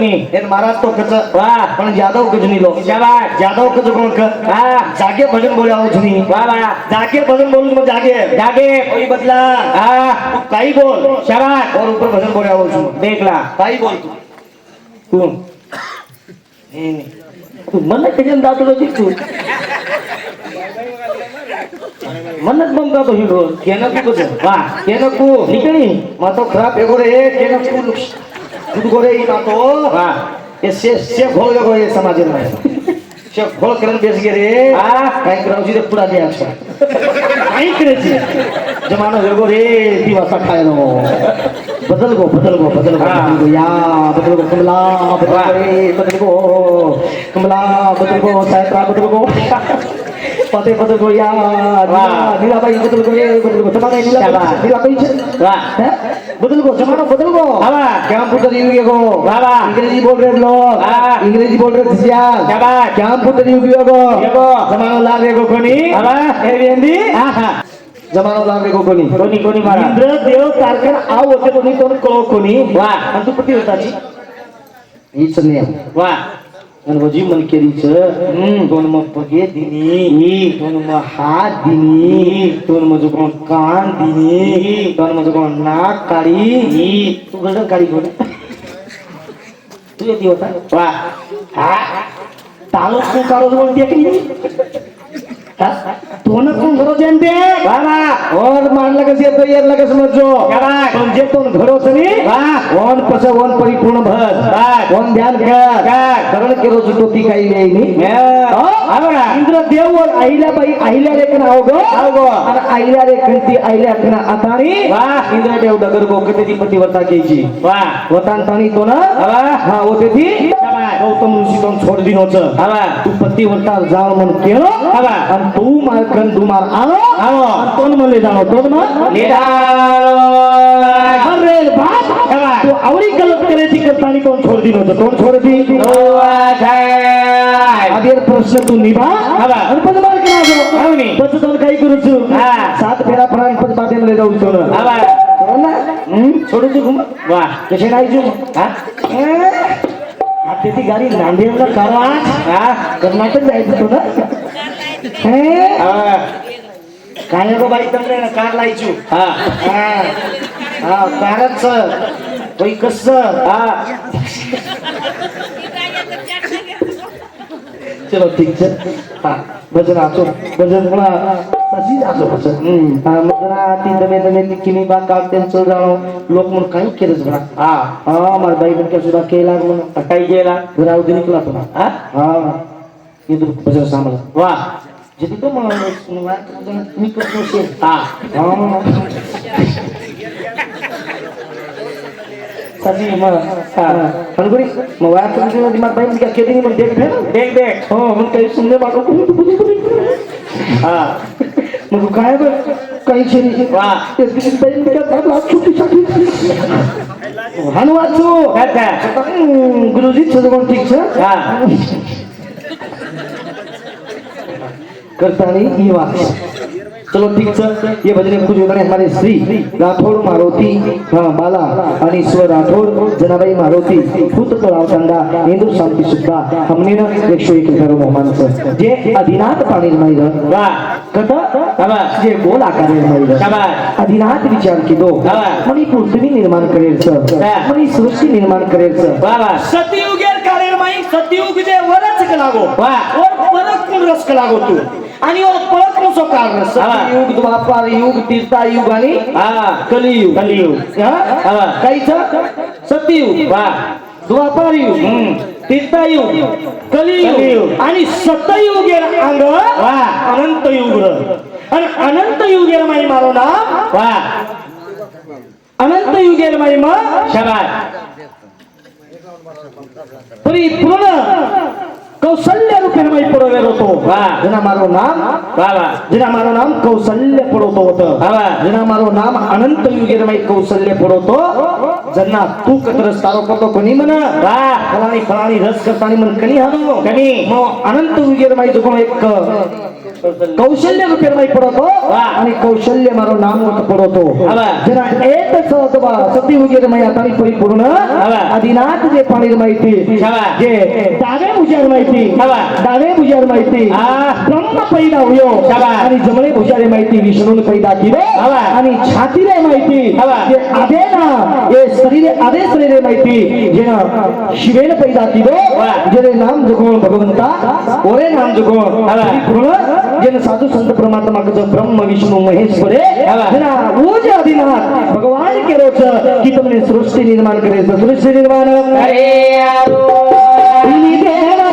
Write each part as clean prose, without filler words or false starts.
कोणी એને महाराज तो कच वाह पण जादव गजनी लो शाबाश जादव कच कोण क हां जागे भजन बोलावं छनी वाह वाह जागे भजन बोलून मग जागे जागे कोई बदला हां तू काही बोल शाबाश और ऊपर भजन बोलावं छू देखला काही बोल तू कोण तू મને કેજન દાતો નથી તું મને બમ દાતો હિરો केनं तू कच वाह केनं तू નીકળી मग तो खराब एगो रे केनं तू तू गोरे ई तो वाह ये से घोल गो ये समाज में से घोल करन बेस गे रे हां काही करावची रे पुरा दे अच्छा काही करायची जमाना वेगो रे दिवसा खायलो बदल गो या बदल गो कमला बदल गो सायत्रा बदल गो पते बदल गो या नीलाबाई बदल गो जमाना नीलाबाई वाह बदल गो जमाना बदल गो वाह कंप्यूटर युग गो वाह अंग्रेजी बोल रहे लोग अंग्रेजी बोल रहे सियाल शाबाश कंप्यूटर युग गो जमाना लागे गो कोणी वाह एरियंदी आहा जमाना लागे गो कोणी कोणी मारा इंद्र देव तारकन आव होते कोणी तो कळो कोणी वाह आणि तू पती होताची हीच नियम वाह आणि वजी मन केरीच दोन मग पगे दिनी दोन मग हात दिनी दोन मग कोण कान दिनी दोन मग कोण नाक काढी तू गजन काढी कोण तू येते होता वाह हा तालो तू काढो बोल दे की तो न कोण घरो जनते वाह और मान लगे से तो ये लगे समझो शाबाश पण जे कोण घरो सनी वाह वन पस वन परिपूर्ण भर वाह वन ध्यान कर करण के रोज टोपी काही नाही नी आवरा इंद्र देव और अहिल्या लेखन आवगो आणि अहिल्या लेखन ती अहिल्या लेखन आतानी वाह इंद्र देव डगर गो कते ती पतिव्रता केची वाह वतान तानी तो ना वाह हा होते ती शाबाश गौतम ऋषी तो छोड दिनोच वाह तू पतिव्रता जाव मन केलो वाह आणि तू मार कन तू मार आलो आवो आणि तोन मले जाणो तोन मग निडालो अरे बाप शाबाश तू आवडी गलत करायची करतानी कोण छोड दिनोच कोण छोड दी आधीर प्रश्न तू निभा आणि पद मार केला जो आवनी पद दोन काही करू छु हा 7 फेरा प्राण पद बाटे मध्ये जाऊ छु आवा ना छोडू तू घुम वाह कसे नाही छु हा ती गाडी नांदेडला करा हा कर्नाटक जायचं तू ना हे काय गो बाई तमने कार लायचू हा हा हा कारच कोई कस हा चलो ठीक है हाँ भजन आचो भजन पुन्हा सजी जाचो भजन हाँ मजना ती दमे किनी बा काढते चल जाणो लोक म्हणून काही केलंच बघा हा हा मार बाई पण सुद्धा केला म्हणून काय गेला घरावधी निघला पुन्हा हा हा इथं भजन सांभाळा वाह जिथे तो मला मी करतो शे हा हा सजी मग हनगुरी मग वाया तुमची मार बाई म्हणजे केली मग देख देख हो मग काही सुनले बाटो हा मग काय बघ काही शेरी वाह हान वाचू काय गुरुजी सजवण ठीक छ हा करतानी ही वाच चलो ठीक छ ये भजन कुछ होता है हमारे श्री राठौड़ मारुति हाँ बाला आणि स्वर राठौड़ जनाबाई मारुति भूत तलाव तंदा हिंदू शांती सुद्धा हमने ना 101 करो मोहमानचं जे अधिनाथ पाणी माहिर वाह कथ शाबाश जे गोल आकार माहिर शाबाश अधिनाथ विचार की दो मनी पृथ्वी निर्माण करेल सर मनी सृष्टी निर्माण करेल सर वाह वाह सतयुगेर काळेर माई सतयुग जे वरच लागो वाह और परत कोण रस लागो तू आणि और परत कोणसो काळ सतयुग द्वापार युग तीर्था युग आणि हा कलियुग हा हा काहीच सतयुग वाह द्वापार युग तीर्था युग कलियुग आणि सतयुगेर अंग वाह अनंत युग आणि अनंत युगेर माई मारो नाम वाह अनंत युगेर माई मा शाबाश परिपूर्ण कौशल्य रूपेण माई पडवेलो तो वाह जेना मारो नाम वाह वाह जेना मारो नाम कौशल्य पडवतो होतं वाह जेना मारो नाम अनंत युगेर माई कौशल्य पडवतो जना तू कतरस तारो पतो कोणी म्हण वाह फलाणी रस करतानी म्हण कणी हानो कणी मग अनंत युगेर माई जो एक કૌશલ્ય રૂપે માઈ પડતો વાહ. અને કૌશલ્ય મારો નામ વટ પડતો હવે. જેના એક સતવા સતી ઉજેર મય તારી પરિપૂર્ણ હવે. આદિનાથ જે પાણી માહિતી હવે. જે દાવે ઉજેર માહિતી હવે. દાવે ઉજેર માહિતી હા. બ્રહ્મ પૈદા હુયો હવે. અને જમણે ઉજેર માહિતી વિષ્ણુને પૈદા કીધો હવે. અને છાતીરે માહિતી હવે. જે આદેના એ શરીરે આદે શરીરે માહિતી જેના શિવેને પૈદા કીધો હવે. જેને નામ જગોણ ભગવંતા ઓરે નામ જગોણ હવે. પરિપૂર્ણ જેને સાધુ સંત પરમાત્મા કે જો બ્રહ્મ વિષ્ણુ મહેશ પડે હવે. જેના ઓજ આદિનાથ ભગવાન કેરો છે કે તમને સૃષ્ટિ નિર્માણ કરે છે સૃષ્ટિ નિર્માણ અરે યારો ઇની દેવા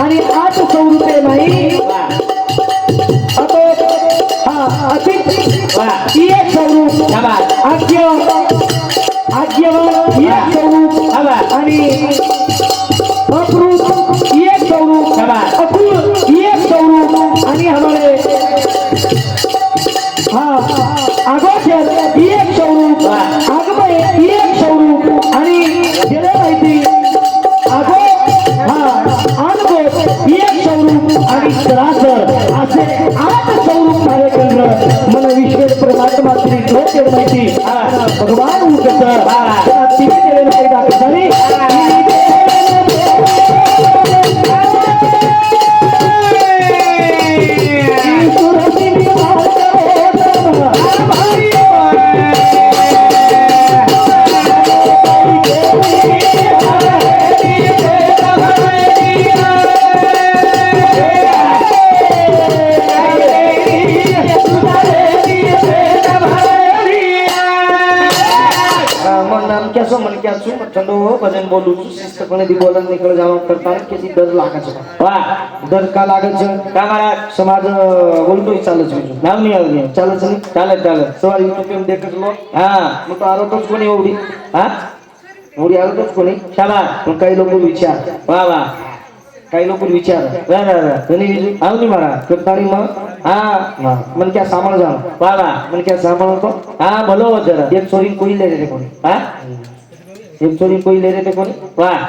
आणि आज सौरूपे नाही अतो हा अति एक स्वरूप आज्ञ आज्ञवन एक स्वरूप आणि अप्रूप एक स्वरूप अकुल एक स्वरूप आणि हमारे हा आगोचर एक स्वरूप आगमय एक स्वरूप आणि गेले माहिती आगो हा अनुभव एक स्वरूप आणि सरासर असे 8 स्वरूप कार्यकेंद्र मन विश्व परमात्मा श्री ज्योतिर माहिती भगवान कसं तिने केलेलं पैदा झाली કેસો મને ક્યાં છું ઠંડો ભજન બોલું છું શિસ્તપણે દી બોલન નીકળ જવા કરતા કે ડર લાગે છે વાહ ડર કા લાગે છે તમારા સમાજ બોલતો ચાલે છે બીજું નામ નહીં આવતી ચાલે છે ને? ચાલે ચાલે સવાર યુટ્યુબ એમ દેખ લો હા હું તો આરો તો જ કોની ઓવડી હા ઓવડી આરો તો જ કોની શાબાશ પણ કઈ લોકો વિચાર વાહ વાહ કઈ લોકો વિચાર બરાબર ઘણી બીજું આવની મારા કરતાણીમાં હા મને ક્યાં સાંભળ જાણ વાહ વાહ મને ક્યાં સાંભળો તો હા બોલો જરા એક છોરી કોઈ લે રે કોની હા એક છોરી કોઈ લે રે કોની વાહ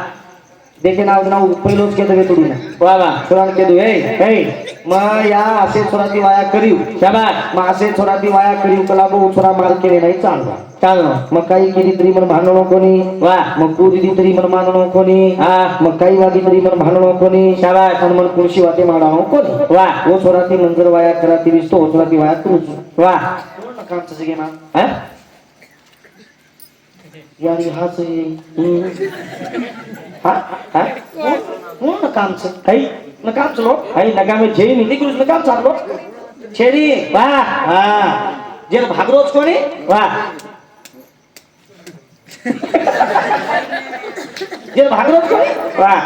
દેખે ના ના પહેલો જ કે દે થોડી ના વાહ વાહ છોરાને કીધું એ કઈ માં યા આસે છોરાથી વાયા કર્યું શાબાશ માં આસે છોરાથી વાયા કર્યું કલાકો છોરા માર કે નહીં ચાલવા ચાલો મકાઈ કીધી તરી મન ભાંડણો કોની વાહ મકુ દીધી તરી મન માનણો કોની હા મકાઈ વાગી તરી મન ભાંડણો કોની શાબાશ અને મન કૃષિ વાતે માડાણો કોની વાહ ઓ છોરાથી મંજર વાયા કરાતી વિસ્તો ઓ છોરાથી વાયા કરું છું વાહ કામ થશે કે માં હે યારી હાસે હા હા હું કામ છે કઈ નકામ ચલો કઈ નકામે જઈ નહીં નીકળું નકામ ચાલો છેડી વાહ હા જે ભાગરો જ કોની વાહ જે ભાગરો જ કોની વાહ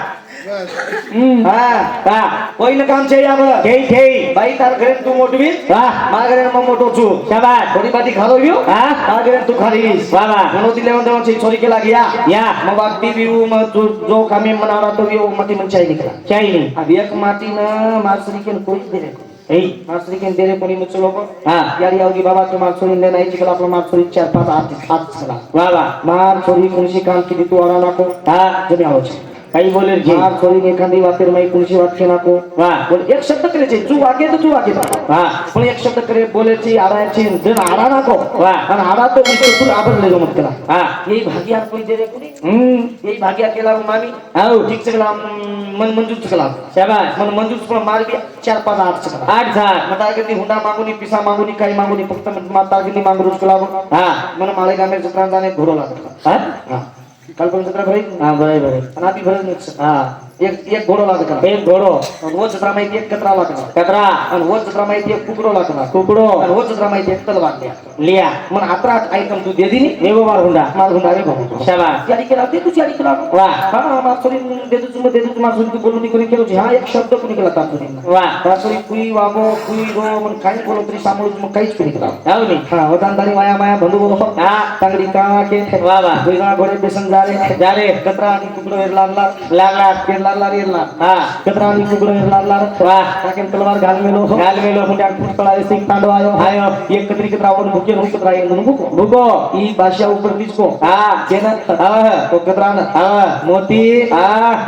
હા વાહ કોઈને કામ છે યાર જઈ જઈ ભાઈ તાર ઘરે તું મોટવી વાહ મારા ઘરે હું મોટો છું શાબાશ થોડી બાતી ખાલો ગયો હા મારા ઘરે તું ખાલી ગઈશ વાહ વાહ ઘણો થી લેવન દેવન છે છોરી કે લાગ્યા યા માં બાપી બીવું માં જો કામે મનાવરા તો બીવું માંથી મંચાઈ નીકળ્યા ચાઈ નહીં આ વેક માટી ના માસરી કે કોઈ જ દે એ માસરી કે દેરે કોની મુચો લોકો હા યારી આવगी बाबा तो मार छोरी लेना है चिकला अपना मार छोरी 4-5 हाथ चला વાહ વાહ मार छोरी कुंसी काम की दी तू आरा नाको હા जमे आओ छे કઈ બોલે છે मार छोरी ने खांदी वातेर में कुंसी वात के नाको વાહ बोल एक शब्द करे छे तू वागे तो तू वागे હા पण एक शब्द करे बोले छे आरा छे जन आरा नाको वाह અને આરા તો વિશે તું આબર લેજો મત કરા હા यही भाग्या कोई दे रे कोनी यही भाग्या केला मामी આવ ठीक से कला मन मंजूर से कला શાબાશ मन मंजूर से मार भी 4-5 हाथ से कला 8 સાત मता के हुंडा मागुनी पिसा मागुनी काही मागुनी फक्त माता के मागुरुच कला હા मन माळे गामे जत्रा जाणे घोडो लागला હા हां काल पण जत्रा भराई હા બરાબર आणि आधी भरत नाही હા एक घोडो लागला એક ઘોડો आणि व जत्रा माहिती एक कचरा लागला કતરા आणि व जत्रा माहिती एक कुकडो लागला કુકડો आणि व जत्रा माहिती एक तलवार द्या લિયા मन आता आयटम तू दे दिनी એવો માર હુંડા माल हुंडा रे भाऊ શાબાશ त्यारी केला ते तू त्यारी केला વાહ हां मासोरी दे तू मासोरी तू बोलून निकली केलो हां एक शब्द कोणी केला तातुनी વાહ मासोरी कुई वागो कुई रो मन काही बोलो तरी सामोर मग काहीच कोणी केला આવ નહીં हां वदानदारी माया माया बंधू बोलो હા तांगडी का के વાહ વાહ गोइगा घोडे बेसन जाले જારે कतरा आणि कुकडो लागला લાગલા केला लागला रे ना हा कतरानी कुकुर लागला वाह टाकेन तलवार घाल मेलो मुंड्या फुटकळा सिंग तांडव आयो आयो एक कतरी कतरावर भुके नु कतरा येन भुको भुगो ई भाषा ऊपर दिसको हा जेन हा तो कतरान हा मोती हा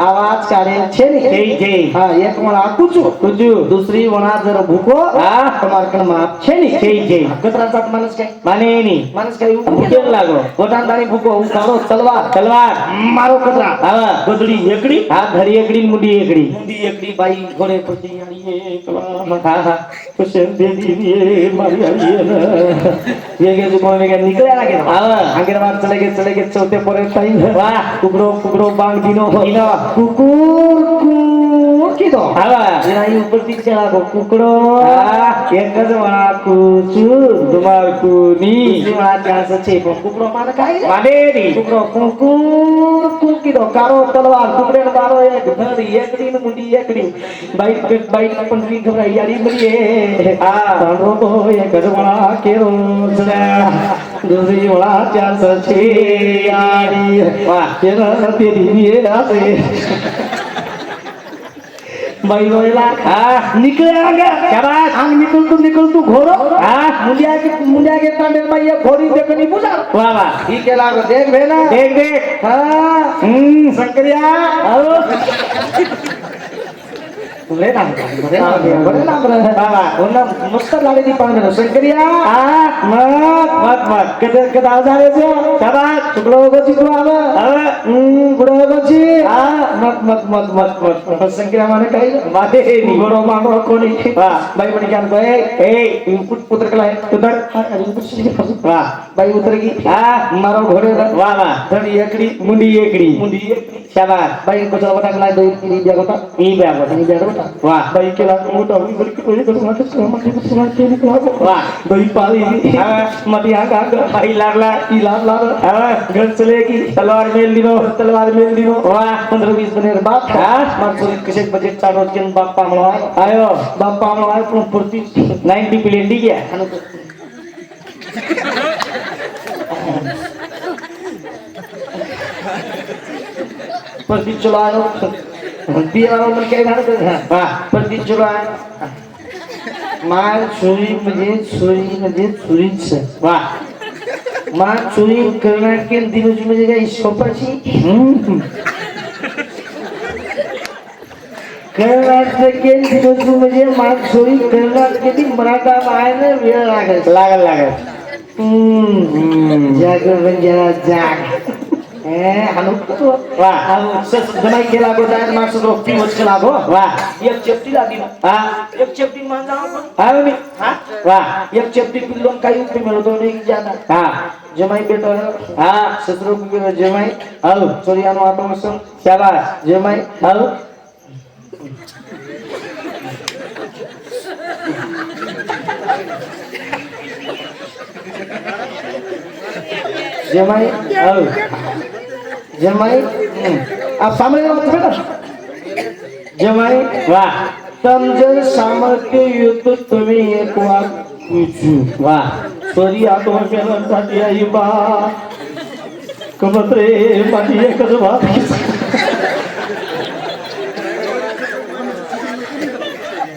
आवाज काढे छे ने जय जय हा एक म्हणा कुचू तुझू दुसरी म्हणा जर भुको हा તમાર કણ માપ છે ને जय जय કતરા માણસ કઈ माने नी માણસ કઈ કેમ લાગો ગોટાન દાણી ભૂકો હું કાળો તલવાર तलवार મારો કતરા हा ગદડી એકડી हा धरी एकड़ी मुंडी एकड़ी મુંડી એકડી બાઈ ઘોડે પછી આણીએ કલા हा हा कुशन दे दीजिए मारी आईए ना ये के जो में निकले ना के हा आगे बार चले गए चौथे परे टाइम वाह कुकड़ो बांग दिनो दिनो। कुकुर की दो हा ये ऊपर ती चला को कुकड़ो हा एक ज म्हणा कुचू तुम्हार कुनी दुसरी म्हणा चान्स छे पण कुकड़ो माने काय माने नी कुकड़ो कुकुर की दो कारो तलवार कुकड़े मारो एक धर एकड़ी न मुंडी एकड़ी बाइक पण री घबराई यारी मरिए हा तांडो तो एक ज म्हणा केरो जडा दुसरी म्हणा चान्स छे यारी वाह केरा तेरी ये आसे बाई रोयला हा निकले आगे शाबाश आंग निकल तू घोरो हा मुंडिया के तांडे में ये घोड़ी देखनी बुझा वाह वाह ठीक है लागो देख भेना देख देख हाँ शंकरिया आओ बरे नाम रे बाबा ओना मस्त लाडी दी पांगन शंकरिया हा मत मत कदा जावे छे शाबाश शुक्लो गो चिकलो आवे हा गुडो गो ची हा मत शंकरिया माने काही माने नी गुडो मानो कोणी वाह बाई म्हणे क्या गए ए पुत्र कला है उधर वाह बाई उतर की हा मारो घोड़े वाह वाह धड़ी एकड़ी मुंडी एकड़ी मुंडी शाबाश बाई को चला बटा कला दो ई बिया गोटा ई बैग ई बिया गोटा वाह बाई के लाग मोटा हुई बल्कि कोई तो माटे समाटे को सुना के निकला वाह बाई पाली हा मटी आगा भाई लागला ई लाल लाल हा घर चलेगी तलवार मेल दिनो वाह 15-20 बने बात हा मार चोरी कसे बजेट चालू के बाप पामलो आयो बाप पामलो आय पण पुरती 90 प्लेटी क्या प्रति चलायो बियारो मन काय झालं वाह प्रति चलायो मार चोरी म्हणजे चोरीच वाह मार चोरी करणार के दिवस म्हणजे काय सोपाची करणार के दिवस म्हणजे मार चोरी करणार किती मराठा मायने वेळ लागेल लागल जाग म्हणजे जाग हनुक वाह जमाई केला गो जाय मार सो ती होच केला गो वाह एक चपटी लादी हा एक चपटी मान जाओ आओ नी हां वाह एक चपटी पिल्लोन काही उपयोग मिळतो नाही ज्यादा हा जमाई बेटा हा 17 रुपये जमाई आओ चोरियानो आटो मसन शाबाश जमाई आओ जमाई आओ जमाई आप सामने आओ बेटा जमाई वाह तम जर सामर्थ्य युक्त तुम्ही एक वाक पूछू वाह चोरी आटो साठी आई बा कमत रे माझी एकच वाक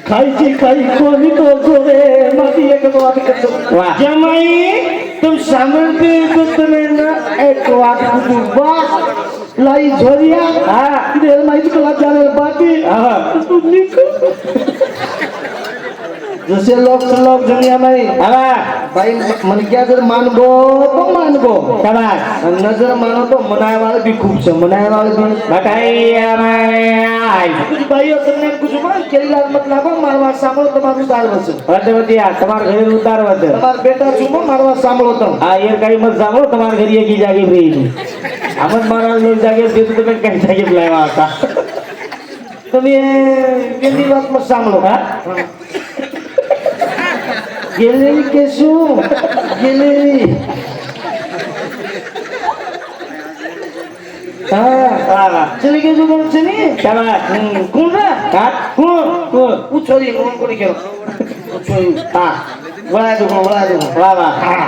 खायची काही कोणी तो जोरे माझी एकच वाक वाह जमाई तुम सामर्थ्य युक्त तुम्ही ना एक वाक पूछू वाह लाई झोरिया हा इधर माहिती कला जाने बाकी हा जसे लोक दुनिया में आवा भाई मन क्या जर मानगो तो मानगो शाबाश नजर मानो तो मनाए वाले भी खूब से मनाए वाले भी बताइए मैं कुछ भाई और तुमने कुछ मान केली लाल मत लागो मारवा सामलो तुम्हारू दाल बस वदवतिया तुम्हार घरे उतार वद तुम्हार बेटा चुमो मारवा सामलो तो आ ये काही मत सांगो तुम्हार घरी एक ही जागे रही हमन महाराज लोग जागे दे तो तुम्हें कहीं जागे बुलाया आता तुम ये गेली बात मत सामलो हां गेली केसू गेली वाह चली के जो कौन चली शाबाश कौन रे हां कौन उछोरी कौन कोनी केरो उछोरी हां वळा दो वाह वाह हां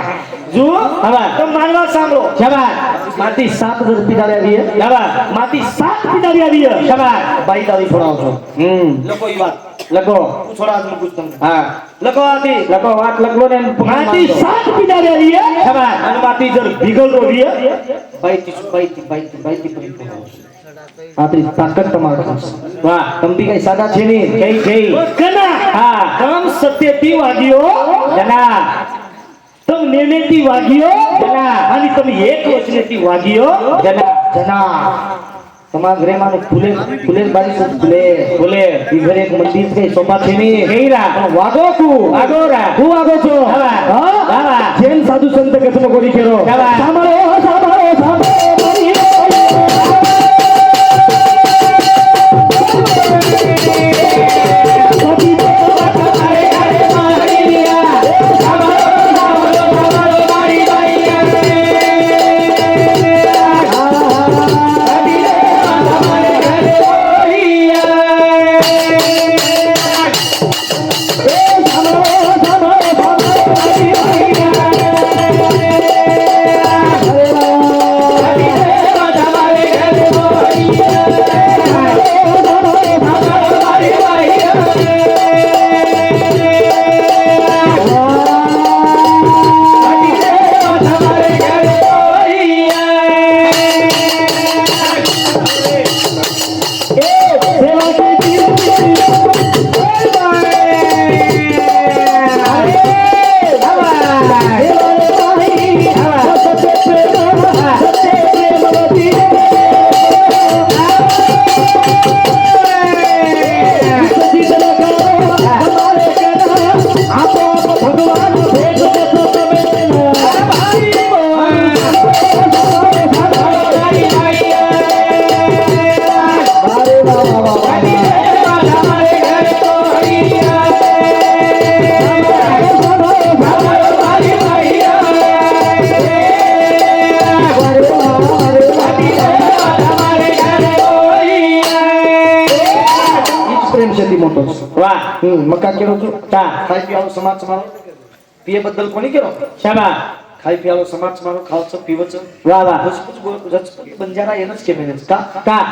જુઓ હવે તો માનવા સાંભળો શાબાશ માટી 7 પીડારી આવી હે શાબાશ માટી 7 પીડારી આવી હે શાબાશ બાઈ દાવી છોડાવજો લખો ઈ વાત લખો હું છોડાવ હું પૂછતો હા લખો આથી લખો વાત લખલો ને માટી 7 પીડારી આવી હે શાબાશ અને માટી જર ભીગલ રોવી હે બાઈથી પરી આથી તાકાત તમારે વાહ તમથી કઈ સાદા છે નહીં જય જય કના હા તમ સત્યથી વાગ્યો જના તમ નેનેથી વાગ્યો જના અને તમે એક વચનેથી વાગ્યો જના જના તમારા ઘરે માનો ફૂલે બારી સે ફૂલે બોલે ઈ ઘરે એક મંદિર છે સોપા છે ની કઈરા પણ વાગો કુ આગોરા હું વાગો છો હા હા જેમ સાધુ સંત કથનો કોડી કેરો હા. સાંભળો મારી મોટો વાહ મક્કા કેરો છો તા ખાઈ પીવાનો સમાજ મારો પીએ બદલ કોની કેરો શાબાશ ખાઈ પીવાનો સમાજ મારો ખાવ છો પીવો છો વાહ વાહ રજપૂત બંજારા એને જ કે મેને કા કા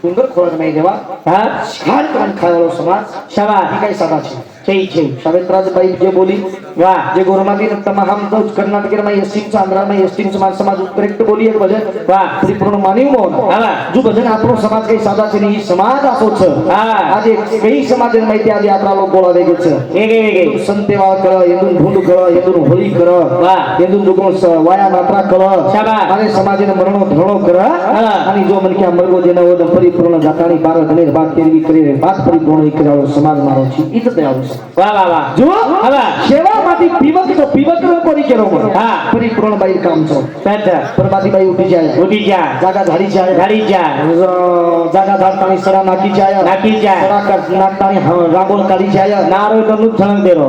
સુંદર ખોરાક નહીં દેવા હા ખાન પાન ખાવાનો સમાજ શાબાશ ઈ કઈ સાદા છે જય જય સાવિત્રાજબાઈ જે બોલી વાહ જે गोरमादी તમામ તો કર્ણાટકમાં એસટી આંધ્રામાં એસટી સમાજ કરેક્ટ બોલી એક ભજન વાહ પરિપૂર્ણ માન્યું મોન હા જો ભજન આપણો સમાજ કઈ સાદા છે ને ઈ સમાજ આપો છે હા આજે કઈ સમાજ માહિતી આજે આપણા લોકો બોલા દે છે વેગે સંતેવા કર હિન્દુ ભૂંડ કર હિન્દુ હોળી કર વાહ હિન્દુ લોકો વાયા માત્રા કર શાબાશ. અને સમાજને મરણો ધરણો કર હા. અને જો મન કે મરગો જેના ઓદ પરિપૂર્ણ જાતાની બાર ગણે બાત તેરવી કરી બાત પરિપૂર્ણ એક કરાવો સમાજ મારો છે ઈ તો આવું છે વાહ વાહ વાહ જો હવે સેવામાંથી પીવક તો પીવક નો કોની કેરો હા. પરિપૂર્ણ બાઈ કામ છો સાચા પ્રભાતી બાઈ ઉઠી જાય ઉડી જા જાગા ધાડી જાય ગાડી જા જાગા ધાડતાની સરા નાખી જાય નાખી જાય. સરા નાખતાની રાગોલ કાઢી જાય નારો તો નું છણક દેરો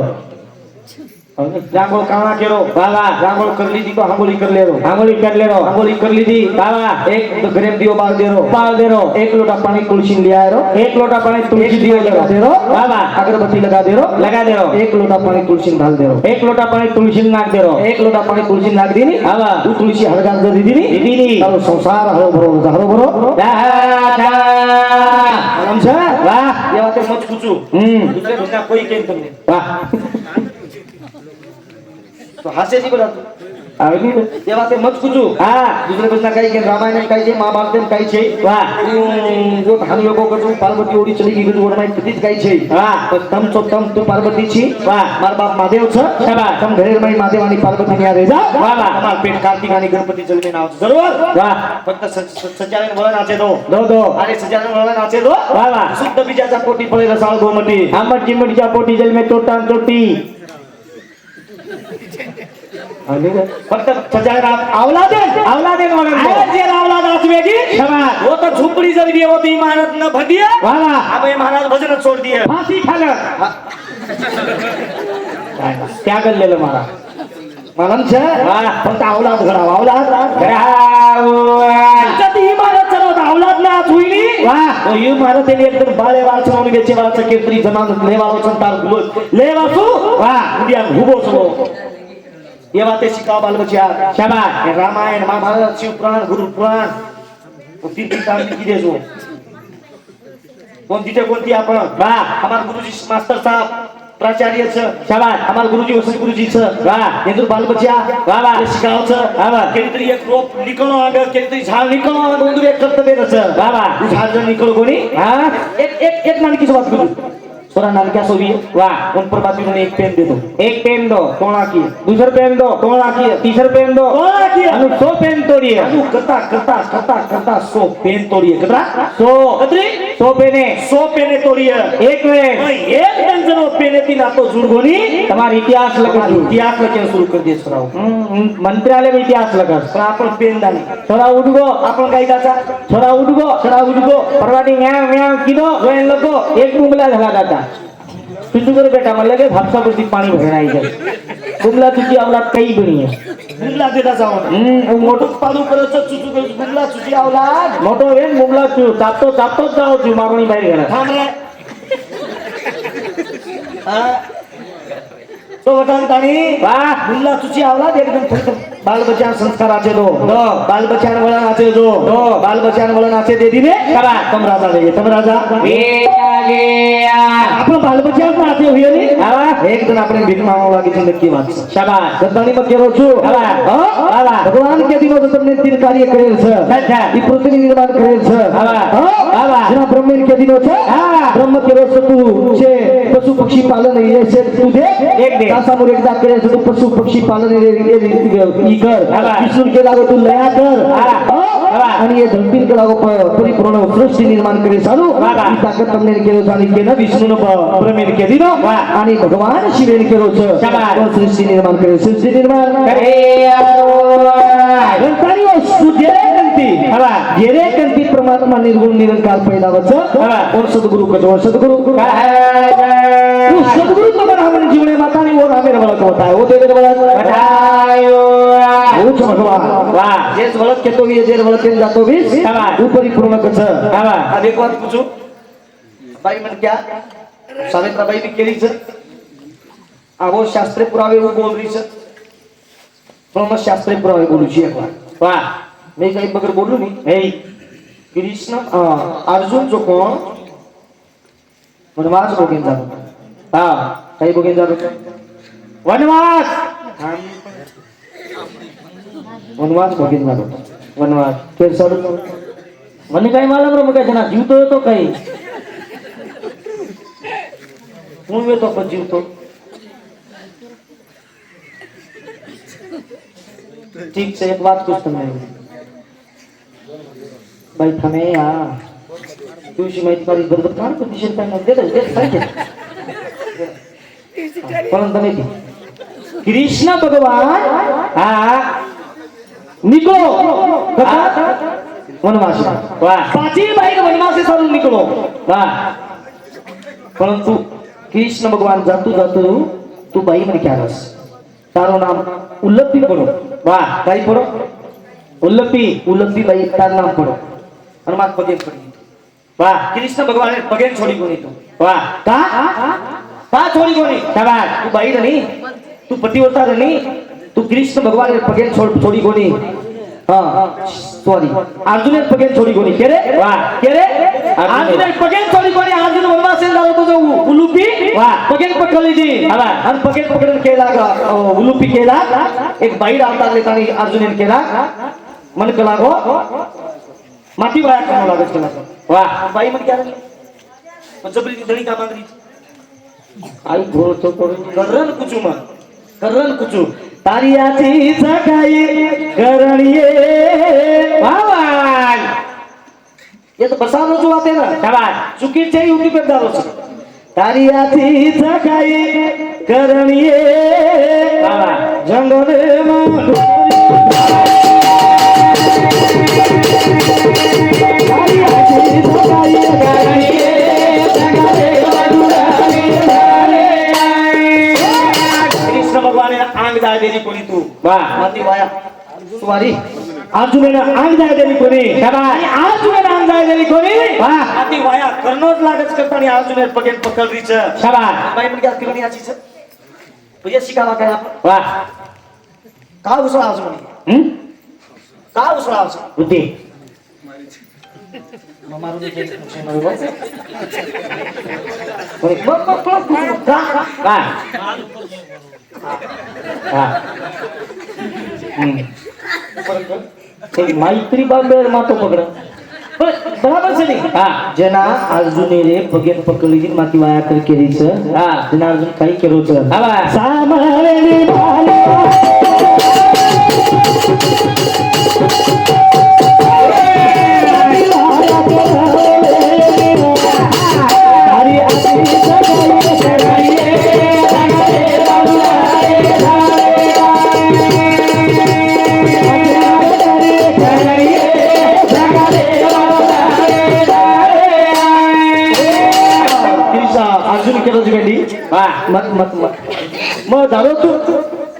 રાગોલ કાણા કેરો વાહ વાહ રાગોલ કરી લીધી તો હાંગોલી કરી લેરો આંગળી કર લેરો હાંગોલી કરી લીધી વાહ વાહ એક ગ્રેમ દીવો બાર દેરો પાલ દેરો એક લોટા પાણી તુલસી લઈ આયો एक लोटा पानी एक तुलसी दियो लगा देरो वाह वाह अगरबत्ती लगा देरो लगा देरो एक लोटा पानी तुलसी डाल देरो एक लोटा पानी तुलसी नाक देरो एक लोटा पाणी तुलसी नाख दीनी हा वा. तू तुलसी हळगार जर दीदी दीदी. तारो संसार हरो भरो आराम से वाह ये बातें मत पूछो दूसरे दुनिया कोई केम तुमने वाह तो हास्य जी बोला तू आवडी ये बातें मत पूछो हा दूसरे दुनिया काही के रामायण काही छे महाभारत काही छे वाह जो धान लोगों को जो पार्वती ओडी चली गई तो वरमा पति काही छे वाह तो तम तू पार्वती छी वाह मार बाप महादेव छ शाबाश. तम घरे माई महादेव आणि पार्वती न्या रे जा वाह वाह. તમાર પેટ કાર્તિક आणि गणपती जलमे नाव जरूर वाह फक्त सज्जाने वळण आचे दो दो दो अरे सज्जाने वळण आचे दो वाह वाह शुद्ध बीजाचा पोटी पळे रसाळ गोमटी आंबट चिमटच्या पोटी जल में तोटा तोटी फक्त सज्जाने औलाद औलादे म्हणून आहे जे औलाद आचवेगी शाबाश. वो तो झोपडी जर दिए वो तो इमारत न भदिए वाह वाह अबे महाराज भजन छोड़ दिए फांसी खालं त्या गल्लेलं मला मालम छे वाह. फक्त औलाद घडाव औलाद ग्राव. जती इमारत चलवत औलाद ना आचविली वाह तो यू मारे तेली एकदम बाळे वाळ छवणी बेचे वाळ केतरी जमान लेवाळो संतार गुलो लेवासू वाह इंडिया हुबो सो ये बातें सिखाओ बाल बच्चा शाबाश ये रामायण महाभारत शिव पुराण गुरु पुराण तीन काम लिखी दे जो कोणती आपण वाह हमारे गुरुजी मास्टर साहब प्राचार्य शाबाश हमारे गुरुजी वसंत गुरुजी वाह इंदुर बाल बच्चा वाह वाह शिकाव वाह केतरी एक रोप निकळो आग केतरी झाड निकळो आग उंदूर एक कर्तव्य वाह वाह झाड जर निकळो कोणी हाँ एक नानकीची बात करू सोरा नानक्या सोबी वाह उन पर बात एक पेन दे दो एक पेन दो कोणा की दूसरा पेन दो कोणा की तीसरा पेन दो कोणा की अनु 100 पेन तोड़िए अनु करता सो पेन तोड़िए कतरा 100 कतरी 100 पेने 100 पेने तोड़िए एक पेन एक पेन जनो पेने ती नातो जुड़गोनी तुम्हारा इतिहास लगा इतिहास लगे शुरू कर दिए सोराव मंत्रालय में इतिहास लगा पण आपण पेन दानी थोड़ा उठगो आपण काय काचा थोड़ा उठगो परवाडी म्याव म्याव किदो गोयन लगो एक बुमला झाला जाता तुझू कर बेटा मला लगे भापसा बसी पानी भरना ही जाए बुमला तुझी औलाद कई बनी है बुमला देता जाओ मोठो पालू करत चुचू कर बुमला तुझी औलाद मोटो वेन बुमला तू तापतो जाओ तू मारणी बाहेर घरा थांब रे तो वतन ताणी वाह बुमला तुझी औलाद एकदम फक्त बाल बच्चा संस्काराचे दो बाल बच्चा वळणाचे दो बाल बच्चा वळणाचे दे दिले करा तम राजा ले तम राजा आपण बाल बच्चा नाते होई नी आवा एक दिन આપણે ભીખ માંગવા લાગી નક્કી વાત છે शाबाश ગદ્દાણી માં કેરો છું આવા ભગવાન કે દિનો તમને તીન કાર્ય કરેલ છે अच्छा ઈ પૃથ્વી નિર્માણ કરેલ છે આવા જેના બ્રહ્મન કે દિનો છે બ્રહ્મ કેરો છે તું છે પશુ પક્ષી પાલન એ છે તું देख दे તાસા મુર એકદા કરે છે તું પશુ પક્ષી પાલન ઈ કર વિષ્ણુ કે લાગો તું લયા કર અને એ ધરતી કે લાગો પરિપૂર્ણ સૃષ્ટિ નિર્માણ કરે સારું ઈ તાકાત તમને કેરો જાણી કે ના વિષ્ણુ બ્રહ્મન કે દિનો आणि भगवान शिवेन केलो छ सृष्टि निर्माण करे सृष्टि निर्माण करे गणतानी सुजेरे कंती हवा जेरे कंती परमात्मा निर्गुण निरंकार पैदा वच और सद्गुरु कजो सद्गुरु सद्गुरु तो रामन जीवने माता ने वो रामेर वळख होता है वो देवेर वळख बतायो वो छ भगवान वाह जेस वळख केतो वी जेर वळख केन जातो वीस ऊपरी पूर्ण कछ हवा अब एक बात पूछो भाई मन क्या सावित्राबाई भी केली छ आवो शास्त्रीय पुरावे वो बोल रही है तो मैं शास्त्रीय पुरावे बोलू छी एक बार वाह मैं कहीं बगर बोलू नहीं हे कृष्ण अर्जुन जो कोण वनवास भोगेन जातो हां काही भोगेन जातो वनवास वनवास भोगेन जातो वनवास फिर सर મને કઈ માલમ રે મકે જના જીવતો હતો કઈ હું વે તો પજીવ તો ठीक से एक बात कुछ तुमने भाई थमे यहाँ तुझी माहिती पाहिजे बरोबर कान पण दिशेल काय नाही दे सांगे पण तमे ती कृष्ण भगवान હા निकलो वनवास વાહ पाची भाई के वनवास से सारू निकलो વાહ परंतु कृष्ण भगवान जातू तू बाई मन क्या रस तारो नाम उल्लपी पड़ो વાહ बाई पड़ो ઉલ્લપી उल्लपी बाई तार नाम पड़ो हनुमान पगेन पड़ी વાહ कृष्ण भगवान ने पगेन छोड़ी कोनी तू વાહ का छोड़ी कोनी શાબાશ तू बाई रनी तू पतिव्रता रनी तू कृष्ण भगवान ने पगेन छोड़ी कोनी हाँ सॉरी अर्जुन ने पगेन छोड़ी कोनी के रे वाह के रे अर्जुन ने पगेन छोड़ी कोनी अर्जुन वनवास से जातो तो जो उलुपी वाह पगेन पकड़ली जी हवा आणि पगेन पकडून केला उलुपी केला एक बाई अवतार लेतानी अर्जुन ने केला मन कला गो माती वाया करनो लागत केला વાહ बाई मन क्या रे जबरी धणी का मांगरी आई घोर तो करन कुचू तारी आची सकाई करणिये વાહ ये तो बसानो जो आते ना શાબાશ चुकी चाहिए उठी पे डालो से तारी आची सकाई करणिये वाह जंगले में तारी आची सकाई करणिये जंगले कृष्ण भगवान ने आंग जाय देली कोणी तू વાહ माती वाया सॉरी अर्जुन ने आंग जाय देली कोणी શાબાશ अर्जुन ने आंग जाय देली कोणी વાહ माती वाया करनोच लागत करतानी अर्जुन ने पगेन पकडली छ શાબાશ बाई मन क्या करणी आची छ भैया शिकावा काय आपण વાહ का उसळावचं म्हणे हं? का उसळावचं होते मग मारून देते नुकसान नाही बघ. बघ, का? काय हा हं. ते मैत्री बाबेर मातो पकड बराबर से नाही हा जना अर्जुन रे बगेन पकडली माती वाया कर केलीच हा जना अर्जुन काही केलोच हा बा. सामाने भाले हरी आती सगाई कराइए अर्जुन केलं गडी वा मत मत मत मग झालो तू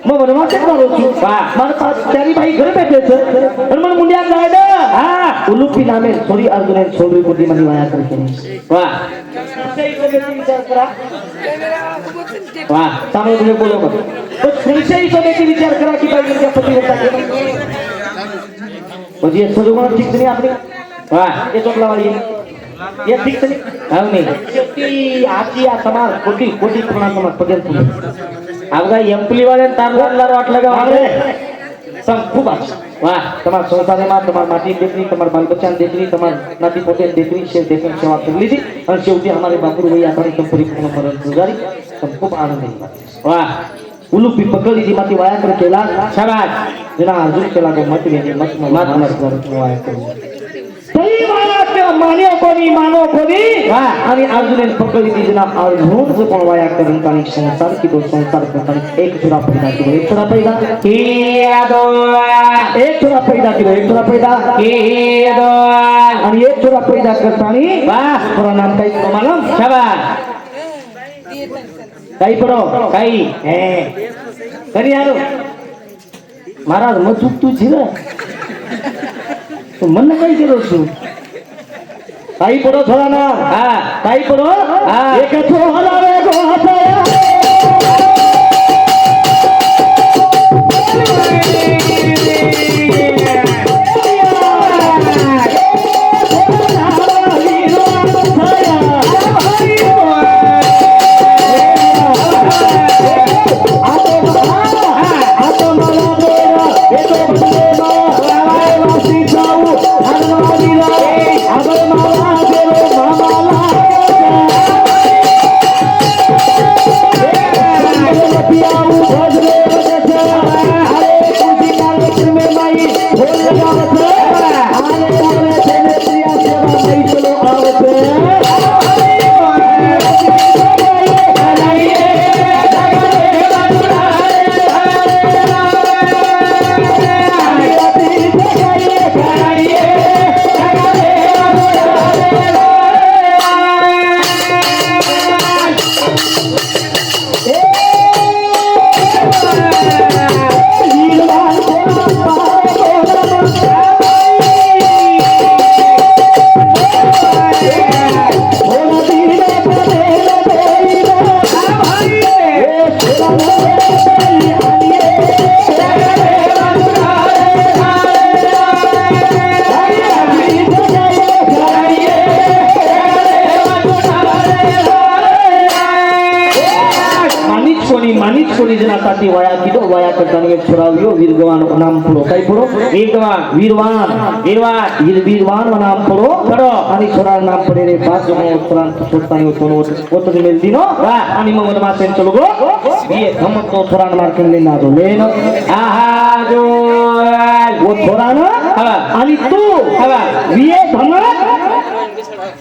मग वनवासात झालो तू वा. मला त्यानी भाई घर भेटायचं पण मग मुंड्यात जायचं हा उलुपी नामे थोडी अर्जुन छोडी बुद्धी मध्ये वाया करते वा विचार करा वा चांगलं तुम्ही बोलव मग तुमच्याही स्वतःची विचार करा की पाहिजे त्या पतीला म्हणजे सगळं ठीक नाही आपली वा येतो लावाई ये ठीक नाही हाव नाही शेवटी आजी या समाज कोटी कोटी प्रमाण समाज पडेल अगदा एम्पली वाले तारदार वाटलं का वागले सम खूप आहे वा તમારા સંસારમાં તમારા માટી દેખરી તમારા બાલ બચ્ચાને દેખરી તમારા નાતી પોતે દેખરી છે દેખરી સેવા કરી લીધી અને છેવટી અમારે બાપુ ભાઈ આપણે તો પરિપૂર્ણ ફરજ ગુજારી પણ ખૂબ આનંદ આવી वा ઉલુપી પકડી દી માંથી વાયા કર કેલા शाबाश જેના અર્જુન કેલા કો મત વેની મત મત મત વાયા કરી તઈ વાયા કે માન્યો કોની માનો કોની वा आणि अर्जुने पकडली ती जेना अर्जुन जो पण वाया करून काही संसार की तो संसार करताना एक छुरा पैदा केलो एक छुरा पैदा किया दो एक छुरा पैदा केलो एक छुरा पैदा किया दो आणि एक छोरा पैदा करतानी वा छोरा नाम काही तुम्हाला शाबाश काही पडो काही हे करी आलो महाराज मग चूक तुझी रे तू मन काही केलो तू काही पडो छोरा ना हा काही पडो हा. एक छोरा रे गोसाया मानिक कोणी जना साठी वाया किदो वाया करताना एक छोरावियो वीरगवान नाम पडो काही पडो वीरवान वीरवान वीरवान वीरवान नाम पडो पडो आणि छोरा नाम पडे रे पाच जण छोरान छोटतानी होतो मेल दिनो आणि मग मला मासेन चलो गो ये हम तो छोरान मार के लेना दो लेनो आहा जो वो छोरा ना हवा आणि तू हवा विये धमक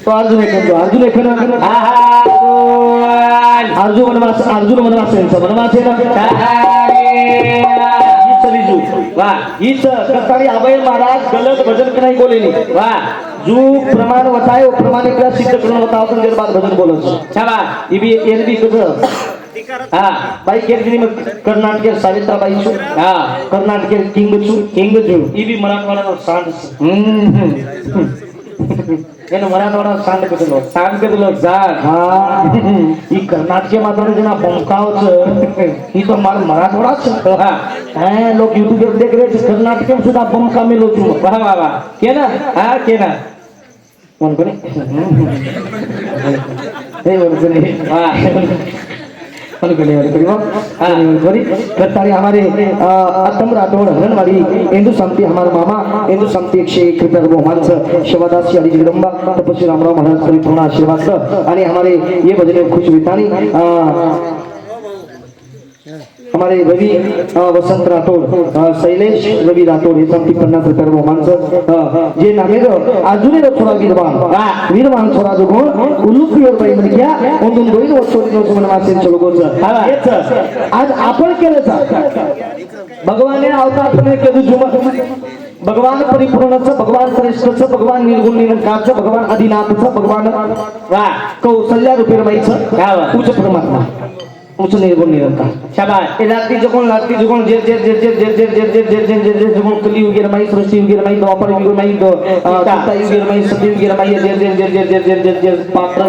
तो अर्जुन एक आहा अर्जुन वनवास यांचा वनवास आहे ना चली जू वा हीच करतानी अभय महाराज गलत भजन नाही बोलेली वा जो प्रमाण वताय वो प्रमाण एकदा सिद्ध करून वताव तर जर बाद भजन बोलत शाबाश इबी एरबी कसं हा बाई केरगिरी मग कर्नाटक सावित्राबाई छु हा कर्नाटक किंग छु किंग जो इबी मराठवाडा सांड ಏನು ಮರಾಠವಾಡ सांड कदलो जाग ಈ ಕರ್ನಾಟಕ ಮಾತಾಡೋದಿನ ಬಂಕಾವच ही तो मार मराठवाडाच है लोग यूट्यूब वर देख रहे हैं कर्नाटक में सुद्धा बम का मेलो छु वाह वाह वाह के ना हाँ के ना मन कोणी हे मन कोणी वाह मन कोणी करतारी हमारे अतम राठोड हरणवाडी हिंदू संती हमारे मामा हिंदू संती 101 रुपया बहुमान शिवादास आदि जगदंबा तपस्वी रामराव महाराज परिपूर्ण आशीर्वाद आणि हमारे ये भजने खुश वितानी हमारे रवि वसंत राठोड शैलेश रवि राठोड हे संती 50 रुपया बहुमान जे नामे अजून थोडा वीरवान थोडा जो गुण उल्लूपियर बाई म्हणजे क्या ಒಂದು 2 ವರ್ಷದಿಂದ मासे चलगोच आज आपण केलं भगवान अवतार पण केलं जुमा भगवान परिपूर्णचं भगवान श्रेष्ठचं भगवान निर्गुण निरंकारचं भगवान आदिनाथचं भगवान वाह कौशल्या रुपये बाईचं उच्च परमात्मा उच्च निर्गुण निरंकार शाबाश ए लाती जगोन जे जगोन कली वगैरे माई सृष्टी वगैरे माई द्वापर वगैरे माई ताई वगैरे माई सती वगैरे माई जे पात्र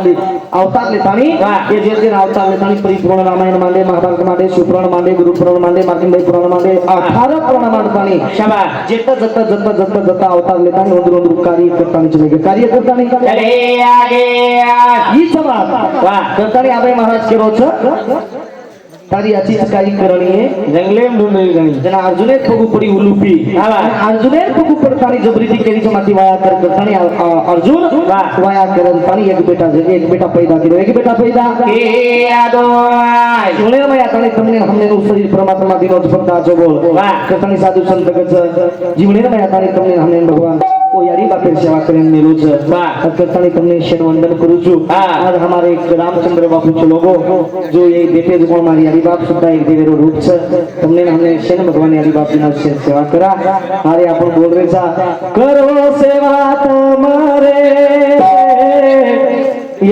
अवतार लेतानी ये जे अवतार लेतानी परिपूर्ण रामायण मांडे महाभारत मांडे शिवपुराण मांडे गुरुपुराण मांडे मार्कंडेय पुराण मांडे 18 पुराण मांडतानी शाबाश जता अवतार लेतानी ಒಂದು कार्य करतानी चले कार्य करतानी चले आगे ही सवाल वाह करतानी आबे महाराज के रोज तारी याची काही करणी आहे जंगले मुंबई गणी जना अर्जुने पगू पडी उलुपी अर्जुने पगू पडतानी जबरीती केली माती वाया करतानी अर्जुन वाया करतानी एक बेटा पैदा केलो एक बेटा पैदा के आदो सुने मैं आता તમને हमने शरीर परमात्मा दिनो भक्ता जो बोल करतानी साधु संत गज जीवने मैं आता તમને हमने भगवान को यारी बापेर सेवा करें मेलो छ करतानी તમને शरण वंदन करू छु आज हमारे रामचंद्र बापू चे लोगो जो ये देते जो हमारी यारी बाप सुद्धा एक देवेरो रूप छ તમને हमने शरण भगवान यारी बाप ना सेवा करा अरे आपण बोल रे सा करो सेवा तुम्हारे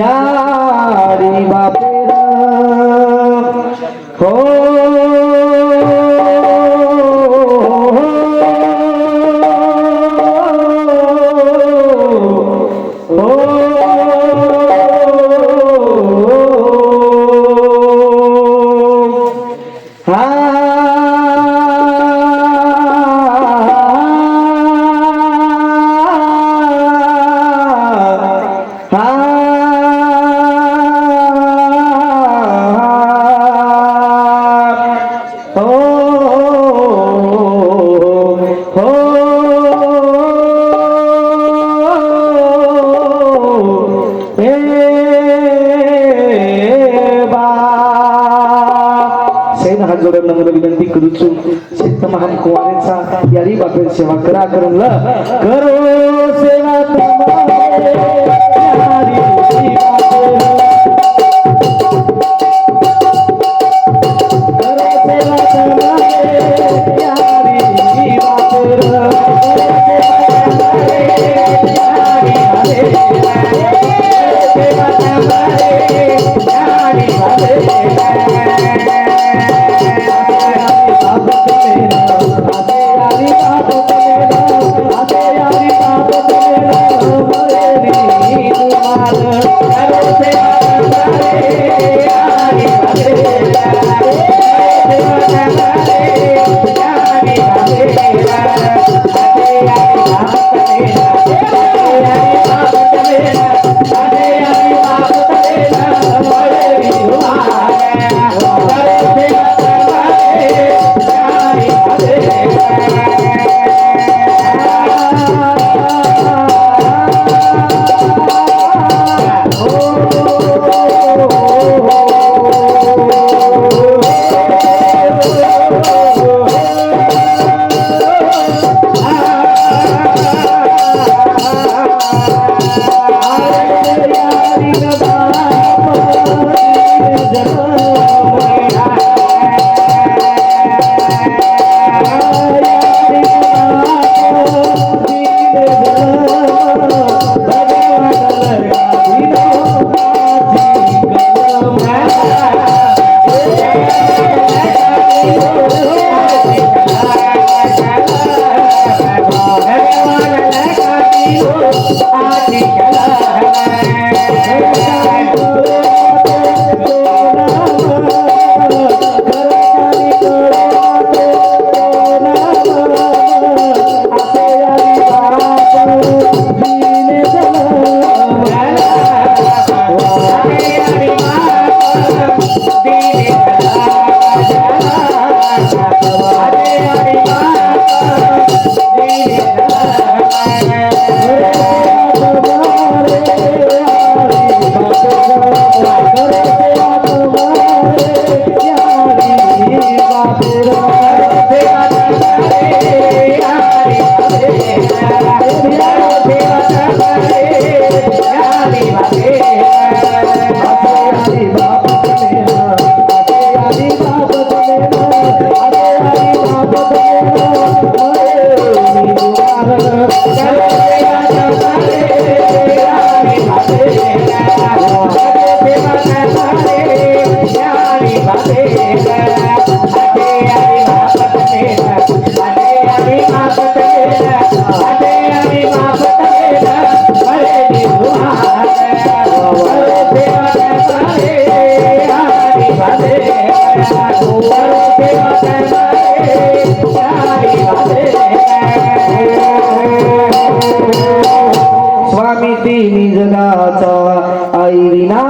यारी बापेर हो विनंती करू छु शेत महान कुवारेचा यारी बापेर सेवा करा करल करो सेवा तुम्हारे यारी आई विना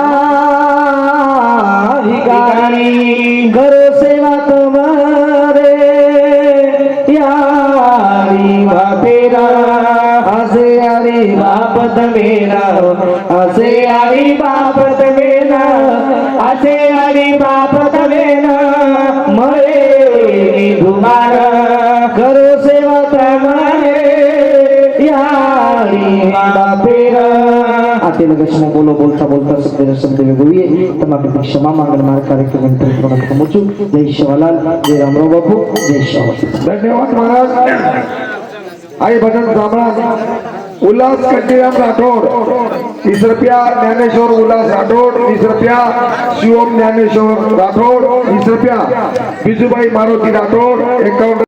भिकारी घर सेवा तुम्हारे यारी बापेरा असे अरे बापत मेरा असे अरे बापत मेरा असे अरे बापत मेरा मरे धुमार करो सेवा तुम्हारे यारी बापेरा आते लगेच मग बोलता बोलता शब्द वेगळी તમારી ક્ષમા માંગનાર કાર્યક્રમ પૂર્ણ પહોંચું જય શિવાલાલ જય રામરાવ બાપુ જય શિવાલાલ धन्यवाद महाराज आई भजन साम्राट उल्हास कंटीराम राठोड 20 रुपया ज्ञानेश्वर उल्हास राठोड 20 रुपया शिवम ज्ञानेश्वर राठोड 20 रुपया बिजूबाई मारुती राठोड 51